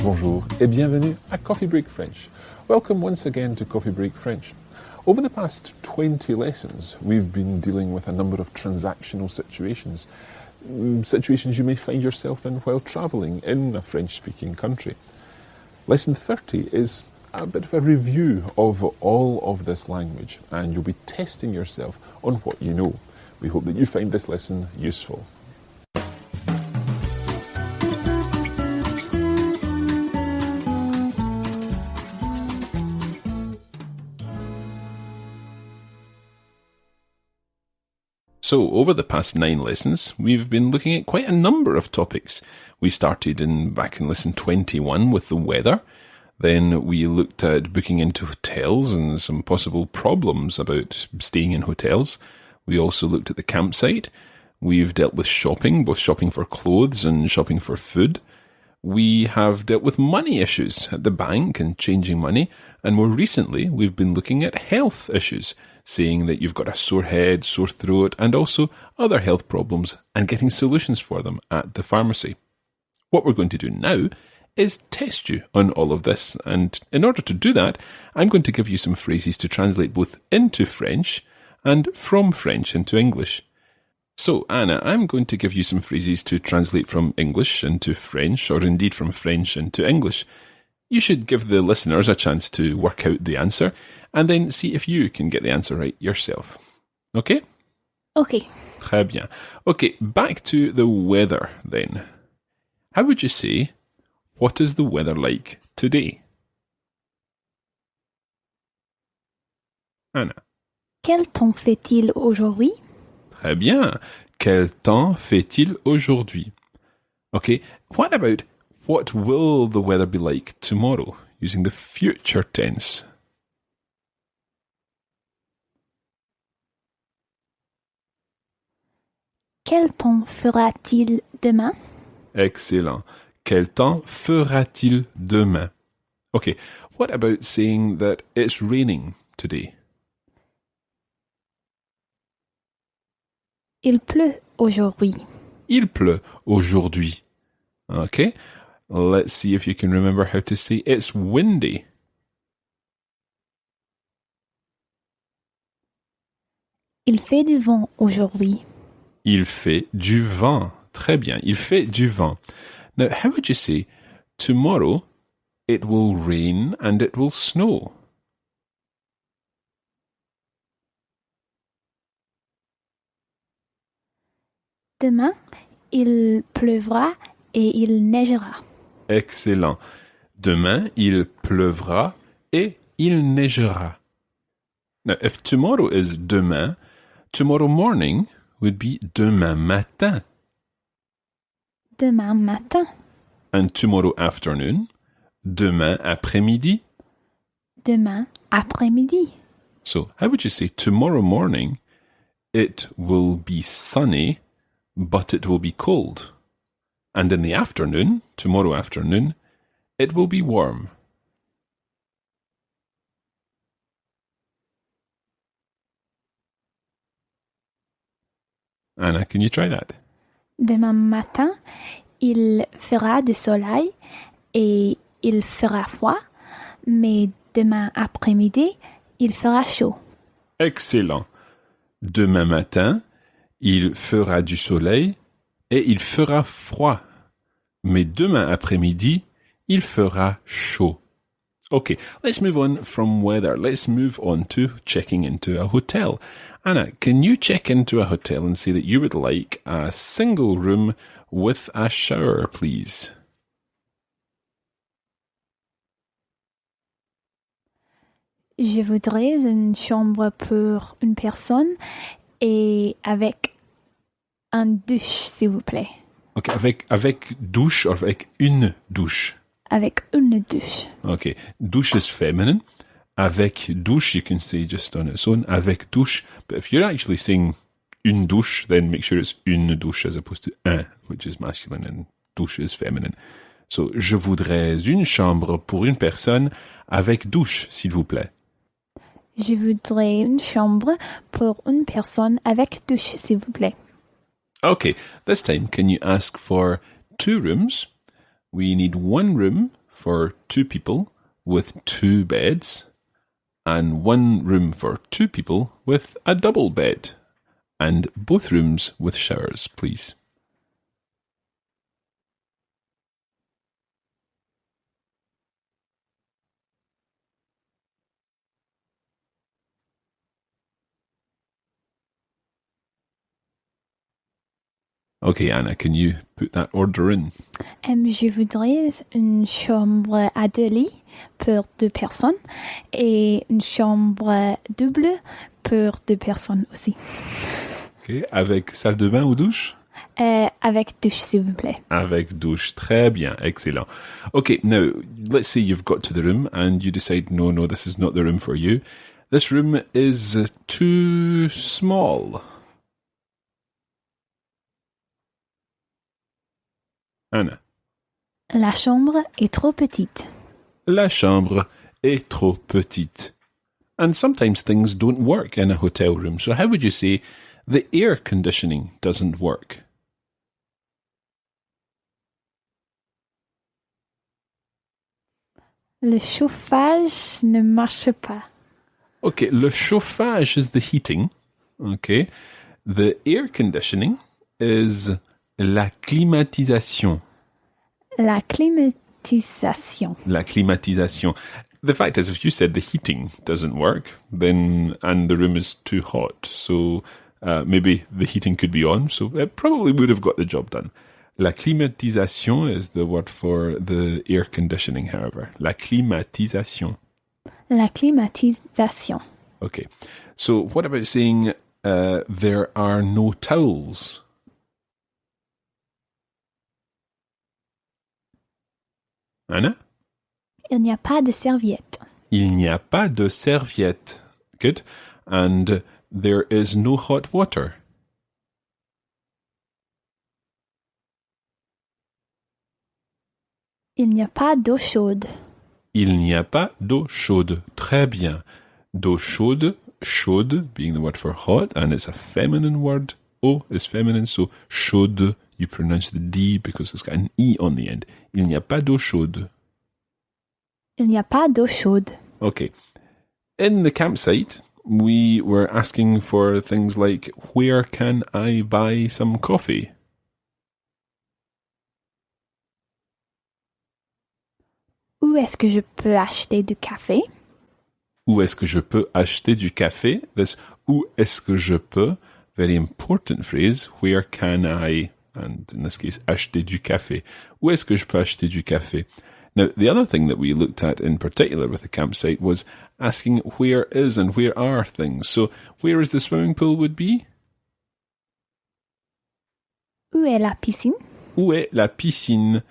bonjour, et bienvenue à Coffee Break French. Welcome once again to Coffee Break French. Over the past 20 lessons, we've been dealing with a number of transactional situations you may find yourself in while travelling in a French-speaking country. Lesson 30 is a bit of a review of all of this language, and you'll be testing yourself on what you know. We hope that you find this lesson useful. So, over the past 9 lessons, we've been looking at quite a number of topics. We started back in lesson 21 with the weather. Then we looked at booking into hotels and some possible problems about staying in hotels. We also looked at the campsite. We've dealt with shopping, both shopping for clothes and shopping for food. We have dealt with money issues at the bank and changing money. And more recently, we've been looking at health issues, saying that you've got a sore head, sore throat, and also other health problems and getting solutions for them at the pharmacy. What we're going to do now is test you on all of this. And in order to do that, I'm going to give you some phrases to translate both into French and from French into English. So, Anna, I'm going to give you some phrases to translate from English into French, or indeed from French into English. You should give the listeners a chance to work out the answer, and then see if you can get the answer right yourself. Okay? Okay. Très bien. Okay, back to the weather then. How would you say, what is the weather like today? Anna. Quel temps fait-il aujourd'hui? Très bien. Quel temps fait-il aujourd'hui? Okay, what about what will the weather be like tomorrow, using the future tense? Quel temps fera-t-il demain? Excellent. Quel temps fera-t-il demain? Okay, what about saying that it's raining today? Il pleut aujourd'hui. Il pleut aujourd'hui. Okay, let's see if you can remember how to say it's windy. Il fait du vent aujourd'hui. Il fait du vent. Très bien. Il fait du vent. Now, how would you say, tomorrow it will rain and it will snow? Demain, il pleuvra et il neigera. Excellent. Demain, il pleuvra et il neigera. Now, if tomorrow is demain, tomorrow morning would be demain matin. Demain matin. And tomorrow afternoon, demain après-midi. Demain après-midi. So, how would you say tomorrow morning, it will be sunny, but it will be cold. And in the afternoon, tomorrow afternoon, it will be warm. Anna, can you try that? Demain matin, il fera du soleil et il fera froid, mais demain après-midi, il fera chaud. Excellent. Demain matin, il fera du soleil et il fera froid. Mais demain après-midi, il fera chaud. Okay, let's move on from weather. Let's move on to checking into a hotel. Anna, can you check into a hotel and say that you would like a single room with a shower, please? Je voudrais une chambre pour une personne et avec un douche, s'il vous plaît. Okay, avec douche or avec une douche? Avec une douche. Okay, douche is feminine. Avec douche, you can say just on its own. Avec douche. But if you're actually saying une douche, then make sure it's une douche as opposed to un, which is masculine, and douche is feminine. So, je voudrais une chambre pour une personne avec douche, s'il vous plaît. Je voudrais une chambre pour une personne avec douche, s'il vous plaît. Okay, this time, can you ask for 2 rooms? We need 1 room for 2 people with 2 beds, and 1 room for 2 people with a double bed, and both rooms with showers, please. Okay, Anna, can you put that order in? Je voudrais une chambre à 2 lits pour 2 personnes et une chambre double pour 2 personnes aussi. Okay, avec salle de bain ou douche? Avec douche, s'il vous plaît. Avec douche, très bien, excellent. Okay, now, let's say you've got to the room and you decide, no, this is not the room for you. This room is too small. Anna. La chambre est trop petite. La chambre est trop petite. And sometimes things don't work in a hotel room. So how would you say the air conditioning doesn't work? Le chauffage ne marche pas. Okay, le chauffage is the heating. Okay. The air conditioning is la climatisation. La climatisation. La climatisation. The fact is, if you said the heating doesn't work, then, and the room is too hot, so maybe the heating could be on, so it probably would have got the job done. La climatisation is the word for the air conditioning, however. La climatisation. La climatisation. Okay. So what about saying there are no towels? Anna? Il n'y a pas de serviette. Il n'y a pas de serviette. Good. And there is no hot water. Il n'y a pas d'eau chaude. Il n'y a pas d'eau chaude. Très bien. D'eau chaude, chaude being the word for hot, and it's a feminine word. Eau is feminine, so chaude, you pronounce the D because it's got an E on the end. Il n'y a pas d'eau chaude. Il n'y a pas d'eau chaude. Okay. In the campsite, we were asking for things like, where can I buy some coffee? Où est-ce que je peux acheter du café? Où est-ce que je peux acheter du café? This où est-ce que je peux, very important phrase. Where can I, and in this case, acheter du café? Où est-ce que je peux acheter du café? Now, the other thing that we looked at in particular with the campsite was asking where is and where are things. So, where is the swimming pool would be? Où est la piscine? Où est la piscine?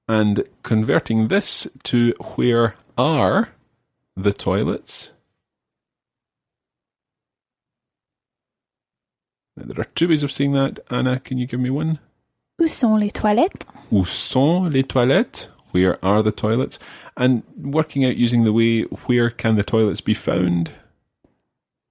And converting this to where are the toilets? Now, there are 2 ways of saying that. Anna, can you give me one? Où sont les toilettes? Où sont les toilettes? Where are the toilets? And working out using the way, where can the toilets be found?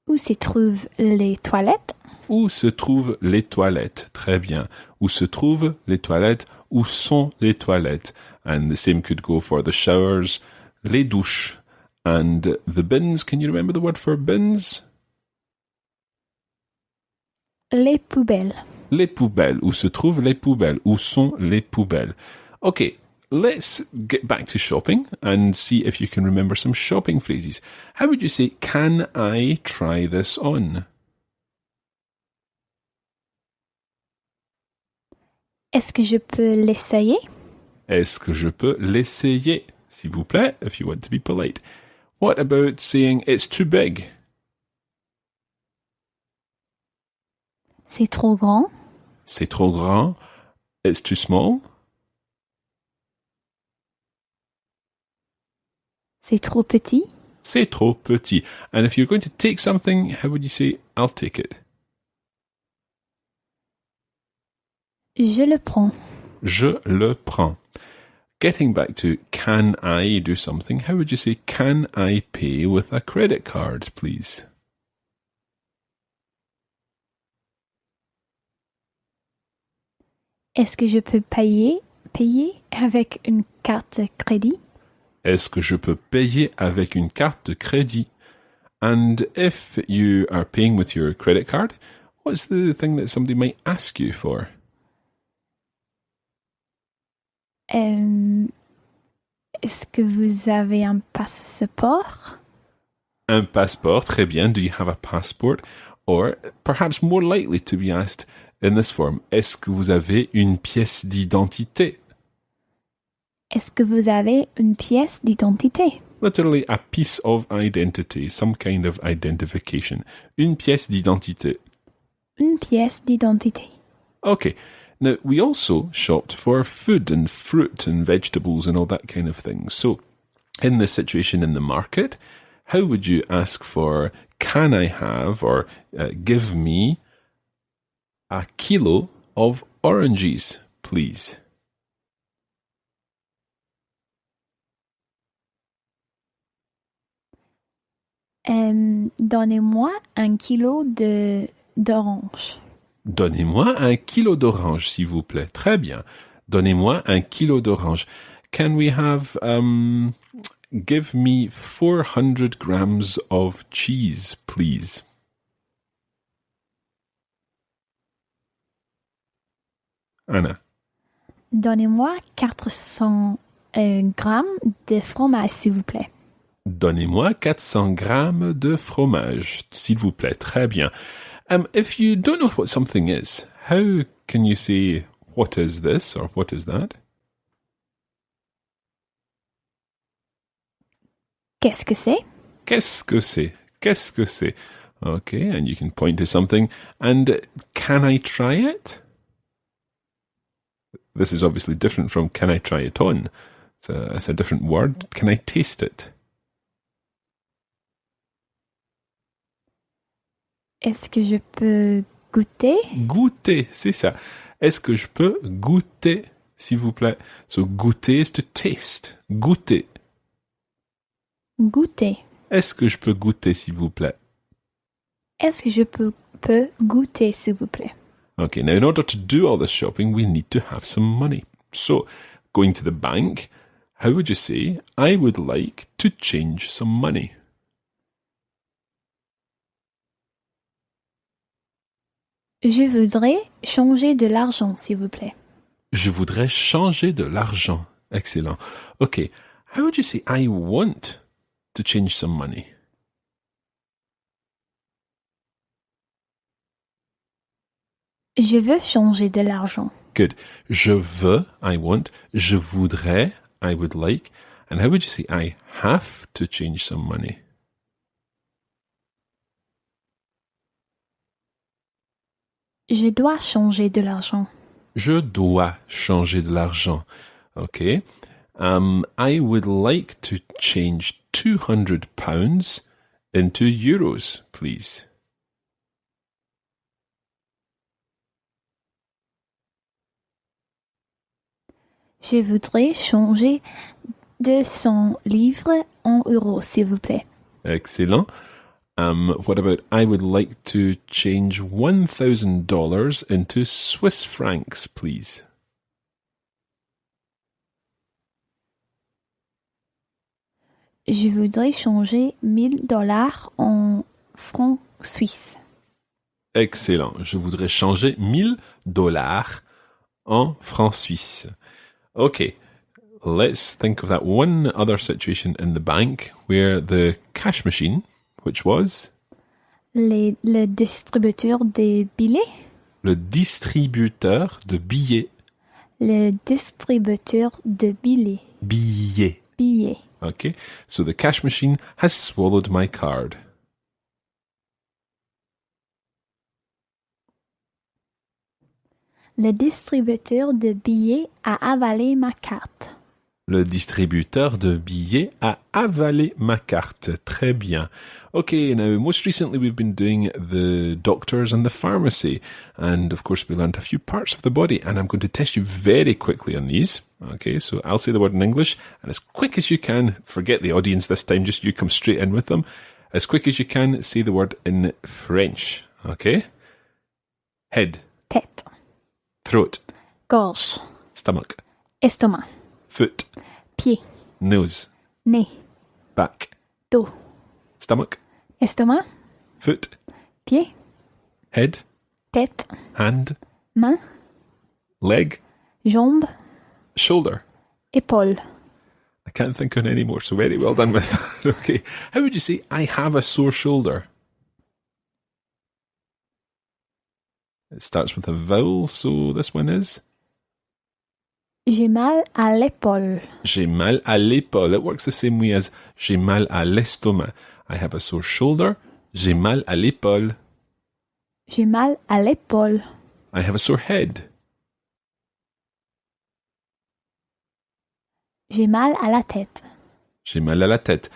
Où se trouvent les toilettes? Où se trouvent les toilettes? Très bien. Où se trouvent les toilettes? Où sont les toilettes? And the same could go for the showers, les douches, and the bins. Can you remember the word for bins? Les poubelles. Les poubelles. Où se trouvent les poubelles? Où sont les poubelles? Okay, let's get back to shopping and see if you can remember some shopping phrases. How would you say, can I try this on? Est-ce que je peux l'essayer? Est-ce que je peux l'essayer? S'il vous plaît, if you want to be polite. What about saying it's too big? C'est trop grand? C'est trop grand. It's too small. C'est trop petit? C'est trop petit. And if you're going to take something, how would you say, I'll take it? Je le prends. Je le prends. Getting back to can I do something, how would you say, can I pay with a credit card, please? Est-ce que je peux payer payer avec une carte crédit? Est-ce que je peux payer avec une carte de crédit? And if you are paying with your credit card, what's the thing that somebody might ask you for? Est-ce que vous avez un passeport? Un passeport, très bien. Do you have a passport? Or perhaps more likely to be asked in this form, est-ce que vous avez une pièce d'identité? Est-ce que vous avez une pièce d'identité? Literally a piece of identity, some kind of identification. Une pièce d'identité. Une pièce d'identité. Okay. Now, we also shopped for food and fruit and vegetables and all that kind of thing. So, in this situation in the market, how would you ask for, can I have, or give me a kilo of oranges, please? Donnez-moi un kilo d'orange. Donnez-moi un kilo d'orange, s'il vous plaît. Très bien. Donnez-moi un kilo d'orange. Can we have, give me 400 grams of cheese, please? Anna. Donnez-moi 400 grammes de fromage, s'il vous plaît. Donnez-moi 400 grammes de fromage, s'il vous plaît. Très bien. If you don't know what something is, how can you say, what is this or what is that? Qu'est-ce que c'est? Qu'est-ce que c'est? Qu'est-ce que c'est? Okay, and you can point to something. And can I try it? This is obviously different from can I try it on? It's a different word. Can I taste it? Est-ce que je peux goûter? Goûter, c'est ça. Est-ce que je peux goûter, s'il vous plaît? So goûter is to taste. Goûter. Goûter. Est-ce que je peux goûter, s'il vous plaît? Est-ce que je peux goûter, s'il vous plaît? Okay, now in order to do all this shopping, we need to have some money. So, going to the bank, how would you say, I would like to change some money? Je voudrais changer de l'argent, s'il vous plaît. Je voudrais changer de l'argent. Excellent. Okay, how would you say, I want to change some money? Je veux changer de l'argent. Good. Je veux, I want. Je voudrais, I would like. And how would you say, I have to change some money? Je dois changer de l'argent. Je dois changer de l'argent. Okay. I would like to change £200 into euros, please. Je voudrais changer 200 livres en euros, s'il vous plaît. Excellent. What about I would like to change $1,000 into Swiss francs, please? Je voudrais changer $1000 en francs suisses. Excellent. Je voudrais changer $1,000 en francs suisses. Okay, let's think of that one other situation in the bank where the cash machine, which was? Le distributeur de billets. Le distributeur de billets. Le distributeur de billets. Billets. Billets. Okay, so the cash machine has swallowed my card. Le distributeur de billets a avalé ma carte. Le distributeur de billets a avalé ma carte. Très bien. Okay, now most recently we've been doing the doctors and the pharmacy. And of course we learned a few parts of the body. And I'm going to test you very quickly on these. Okay, so I'll say the word in English. And as quick as you can, forget the audience this time, just you come straight in with them. As quick as you can, say the word in French. Okay? Head. Tête. Throat. Gorge. Stomach. estomac, Foot. pied, Nose. nez, Back. dos, Stomach. estomac, Foot. pied, Head. tête, Hand. main, Leg. jambe, Shoulder. épaule. I can't think of any more, so very well done with that. Okay. How would you say, I have a sore shoulder? It starts with a vowel, so this one is... J'ai mal à l'épaule. J'ai mal à l'épaule. It works the same way as j'ai mal à l'estomac. I have a sore shoulder. J'ai mal à l'épaule. J'ai mal à l'épaule. I have a sore head. J'ai mal à la tête. J'ai mal à la tête.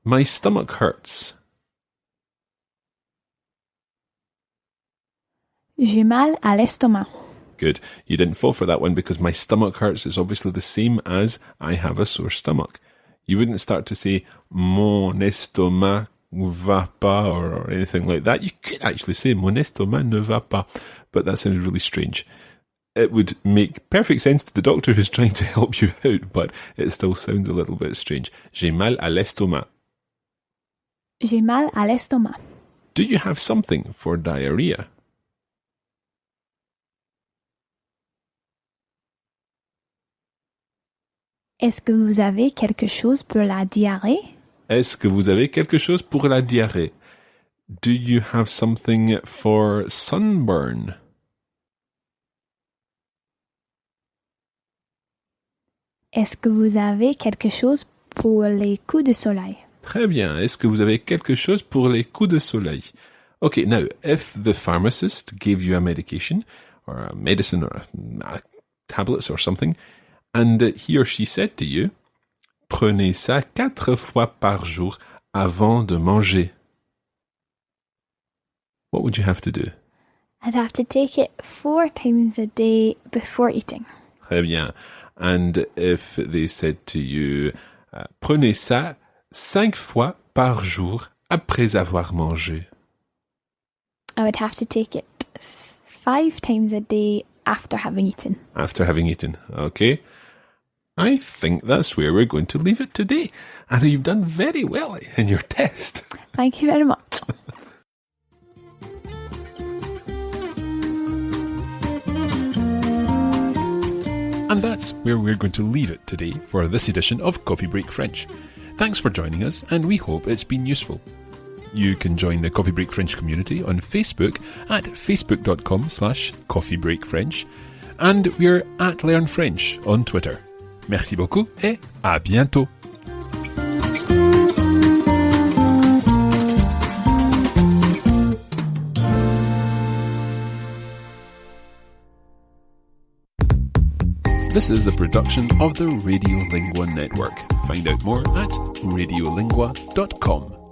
My stomach hurts. J'ai mal à l'estomac. Good. You didn't fall for that one because my stomach hurts is obviously the same as I have a sore stomach. You wouldn't start to say mon estomac va pas or anything like that. You could actually say mon estomac ne va pas, but that sounds really strange. It would make perfect sense to the doctor who's trying to help you out, but it still sounds a little bit strange. J'ai mal à l'estomac. J'ai mal à l'estomac. Do you have something for diarrhea? Est-ce que vous avez quelque chose pour la diarrhée? Est-ce que vous avez quelque chose pour la diarrhée? Do you have something for sunburn? Est-ce que vous avez quelque chose pour les coups de soleil? Très bien. Est-ce que vous avez quelque chose pour les coups de soleil? Okay, now, if the pharmacist gave you a medication, or a medicine, or tablets or something, and he or she said to you, prenez ça 4 fois par jour avant de manger. What would you have to do? I'd have to take it 4 times a day before eating. Très bien. And if they said to you, prenez ça 5 fois par jour après avoir mangé. I would have to take it 5 times a day after having eaten. After having eaten, okay. I think that's where we're going to leave it today. And you've done very well in your test. Thank you very much. And that's where we're going to leave it today for this edition of Coffee Break French. Thanks for joining us, and we hope it's been useful. You can join the Coffee Break French community on Facebook at facebook.com/coffeebreakfrench, and we're at Learn French on Twitter. Merci beaucoup et à bientôt. This is a production of the Radiolingua Network. Find out more at radiolingua.com.